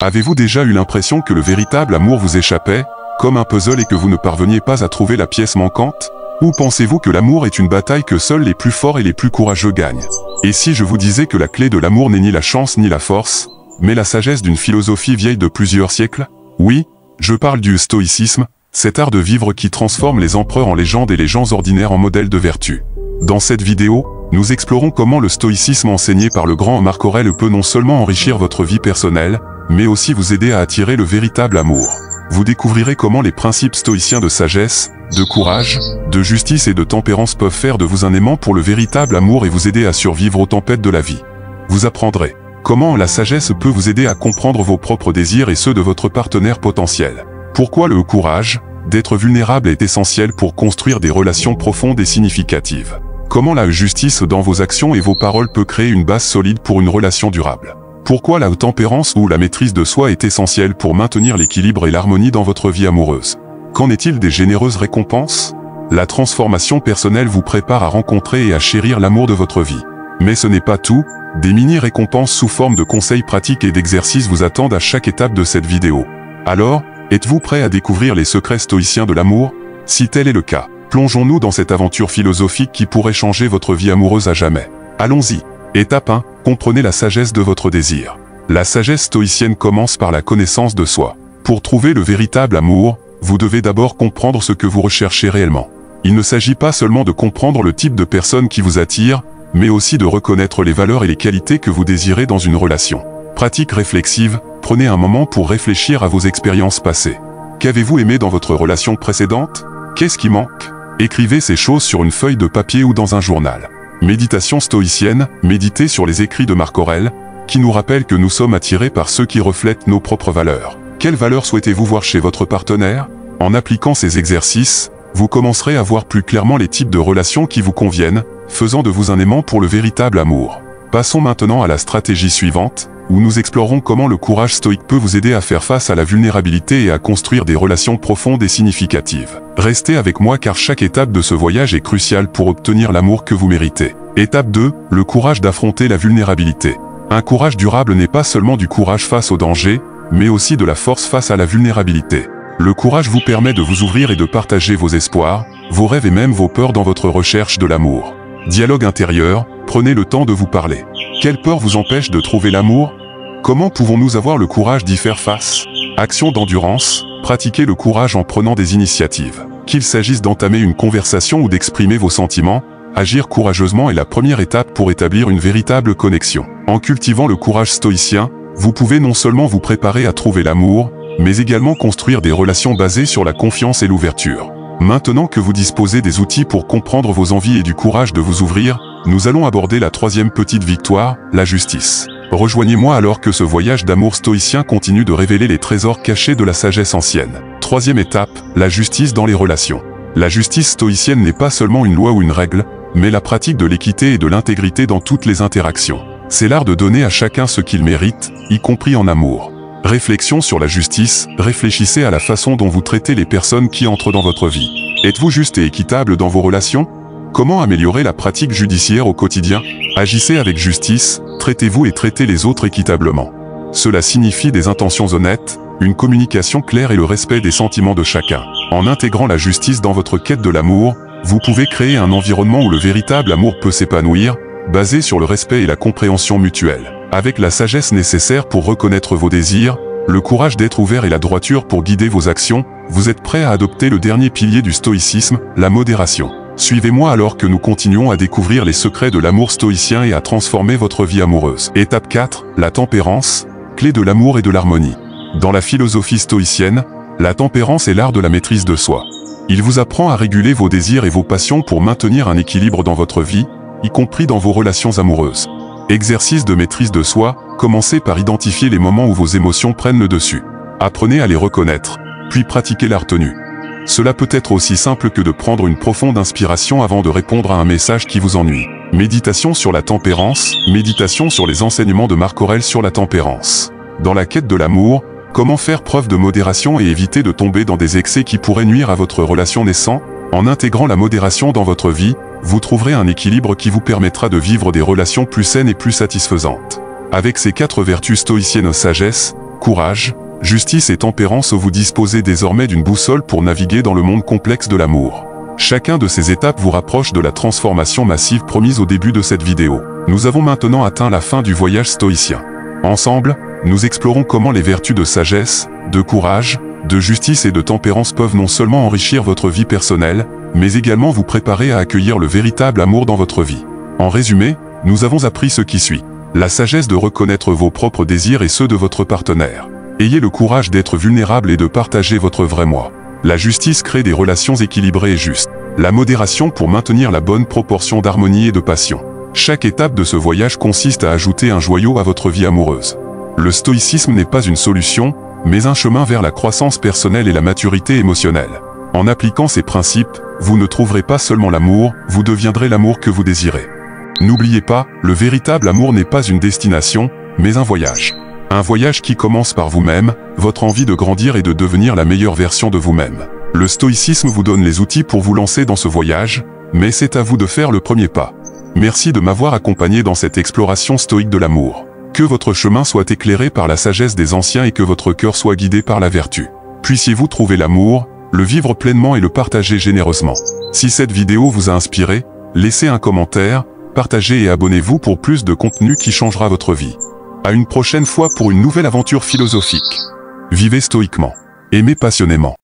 Avez-vous déjà eu l'impression que le véritable amour vous échappait, comme un puzzle et que vous ne parveniez pas à trouver la pièce manquante? Ou pensez-vous que l'amour est une bataille que seuls les plus forts et les plus courageux gagnent? Et si je vous disais que la clé de l'amour n'est ni la chance ni la force, mais la sagesse d'une philosophie vieille de plusieurs siècles? Oui, je parle du stoïcisme, cet art de vivre qui transforme les empereurs en légendes et les gens ordinaires en modèles de vertu. Dans cette vidéo, nous explorons comment le stoïcisme enseigné par le grand Marc Aurèle peut non seulement enrichir votre vie personnelle, mais aussi vous aider à attirer le véritable amour. Vous découvrirez comment les principes stoïciens de sagesse, de courage, de justice et de tempérance peuvent faire de vous un aimant pour le véritable amour et vous aider à survivre aux tempêtes de la vie. Vous apprendrez comment la sagesse peut vous aider à comprendre vos propres désirs et ceux de votre partenaire potentiel. Pourquoi le courage, d'être vulnérable est essentiel pour construire des relations profondes et significatives. Comment la justice dans vos actions et vos paroles peut créer une base solide pour une relation durable. Pourquoi la tempérance ou la maîtrise de soi est essentielle pour maintenir l'équilibre et l'harmonie dans votre vie amoureuse. Qu'en est-il des généreuses récompenses? La transformation personnelle vous prépare à rencontrer et à chérir l'amour de votre vie. Mais ce n'est pas tout, des mini-récompenses sous forme de conseils pratiques et d'exercices vous attendent à chaque étape de cette vidéo. Alors, êtes-vous prêt à découvrir les secrets stoïciens de l'amour? Si tel est le cas, plongeons-nous dans cette aventure philosophique qui pourrait changer votre vie amoureuse à jamais. Allons-y. Étape 1. Comprenez la sagesse de votre désir. La sagesse stoïcienne commence par la connaissance de soi. Pour trouver le véritable amour, vous devez d'abord comprendre ce que vous recherchez réellement. Il ne s'agit pas seulement de comprendre le type de personne qui vous attire, mais aussi de reconnaître les valeurs et les qualités que vous désirez dans une relation. Pratique réflexive, prenez un moment pour réfléchir à vos expériences passées. Qu'avez-vous aimé dans votre relation précédente? Qu'est-ce qui manque? Écrivez ces choses sur une feuille de papier ou dans un journal. Méditation stoïcienne, méditez sur les écrits de Marc Aurèle, qui nous rappellent que nous sommes attirés par ceux qui reflètent nos propres valeurs. Quelles valeurs souhaitez-vous voir chez votre partenaire? En appliquant ces exercices, vous commencerez à voir plus clairement les types de relations qui vous conviennent, faisant de vous un aimant pour le véritable amour. Passons maintenant à la stratégie suivante, où nous explorons comment le courage stoïque peut vous aider à faire face à la vulnérabilité et à construire des relations profondes et significatives. Restez avec moi car chaque étape de ce voyage est cruciale pour obtenir l'amour que vous méritez. Étape 2, le courage d'affronter la vulnérabilité. Un courage durable n'est pas seulement du courage face au danger, mais aussi de la force face à la vulnérabilité. Le courage vous permet de vous ouvrir et de partager vos espoirs, vos rêves et même vos peurs dans votre recherche de l'amour. Dialogue intérieur, prenez le temps de vous parler. Quelle peur vous empêche de trouver l'amour? Comment pouvons-nous avoir le courage d'y faire face? Action d'endurance, pratiquez le courage en prenant des initiatives. Qu'il s'agisse d'entamer une conversation ou d'exprimer vos sentiments, agir courageusement est la première étape pour établir une véritable connexion. En cultivant le courage stoïcien, vous pouvez non seulement vous préparer à trouver l'amour, mais également construire des relations basées sur la confiance et l'ouverture. Maintenant que vous disposez des outils pour comprendre vos envies et du courage de vous ouvrir, nous allons aborder la troisième petite victoire, la justice. Rejoignez-moi alors que ce voyage d'amour stoïcien continue de révéler les trésors cachés de la sagesse ancienne. Troisième étape, la justice dans les relations. La justice stoïcienne n'est pas seulement une loi ou une règle, mais la pratique de l'équité et de l'intégrité dans toutes les interactions. C'est l'art de donner à chacun ce qu'il mérite, y compris en amour. Réflexion sur la justice, réfléchissez à la façon dont vous traitez les personnes qui entrent dans votre vie. Êtes-vous juste et équitable dans vos relations? Comment améliorer la pratique judiciaire au quotidien? Agissez avec justice, traitez-vous et traitez les autres équitablement. Cela signifie des intentions honnêtes, une communication claire et le respect des sentiments de chacun. En intégrant la justice dans votre quête de l'amour, vous pouvez créer un environnement où le véritable amour peut s'épanouir, basé sur le respect et la compréhension mutuelle. Avec la sagesse nécessaire pour reconnaître vos désirs, le courage d'être ouvert et la droiture pour guider vos actions, vous êtes prêt à adopter le dernier pilier du stoïcisme, la modération. Suivez-moi alors que nous continuons à découvrir les secrets de l'amour stoïcien et à transformer votre vie amoureuse. Étape 4, la tempérance, clé de l'amour et de l'harmonie. Dans la philosophie stoïcienne, la tempérance est l'art de la maîtrise de soi. Il vous apprend à réguler vos désirs et vos passions pour maintenir un équilibre dans votre vie, y compris dans vos relations amoureuses. Exercice de maîtrise de soi, commencez par identifier les moments où vos émotions prennent le dessus. Apprenez à les reconnaître, puis pratiquez la retenue. Cela peut être aussi simple que de prendre une profonde inspiration avant de répondre à un message qui vous ennuie. Méditation sur la tempérance, méditation sur les enseignements de Marc Aurèle sur la tempérance. Dans la quête de l'amour, comment faire preuve de modération et éviter de tomber dans des excès qui pourraient nuire à votre relation naissante? En intégrant la modération dans votre vie, vous trouverez un équilibre qui vous permettra de vivre des relations plus saines et plus satisfaisantes. Avec ces 4 vertus stoïciennes sagesse, courage, justice et tempérance. Vous disposez désormais d'une boussole pour naviguer dans le monde complexe de l'amour. Chacun de ces étapes vous rapproche de la transformation massive promise au début de cette vidéo. Nous avons maintenant atteint la fin du voyage stoïcien. Ensemble, nous explorons comment les vertus de sagesse, de courage, de justice et de tempérance peuvent non seulement enrichir votre vie personnelle, mais également vous préparer à accueillir le véritable amour dans votre vie. En résumé, nous avons appris ce qui suit. La sagesse de reconnaître vos propres désirs et ceux de votre partenaire. Ayez le courage d'être vulnérable et de partager votre vrai moi. La justice crée des relations équilibrées et justes. La modération pour maintenir la bonne proportion d'harmonie et de passion. Chaque étape de ce voyage consiste à ajouter un joyau à votre vie amoureuse. Le stoïcisme n'est pas une solution, mais un chemin vers la croissance personnelle et la maturité émotionnelle. En appliquant ces principes, vous ne trouverez pas seulement l'amour, vous deviendrez l'amour que vous désirez. N'oubliez pas, le véritable amour n'est pas une destination, mais un voyage. Un voyage qui commence par vous-même, votre envie de grandir et de devenir la meilleure version de vous-même. Le stoïcisme vous donne les outils pour vous lancer dans ce voyage, mais c'est à vous de faire le premier pas. Merci de m'avoir accompagné dans cette exploration stoïque de l'amour. Que votre chemin soit éclairé par la sagesse des anciens et que votre cœur soit guidé par la vertu. Puissiez-vous trouver l'amour, le vivre pleinement et le partager généreusement. Si cette vidéo vous a inspiré, laissez un commentaire, partagez et abonnez-vous pour plus de contenu qui changera votre vie. À une prochaine fois pour une nouvelle aventure philosophique. Vivez stoïquement. Aimez passionnément.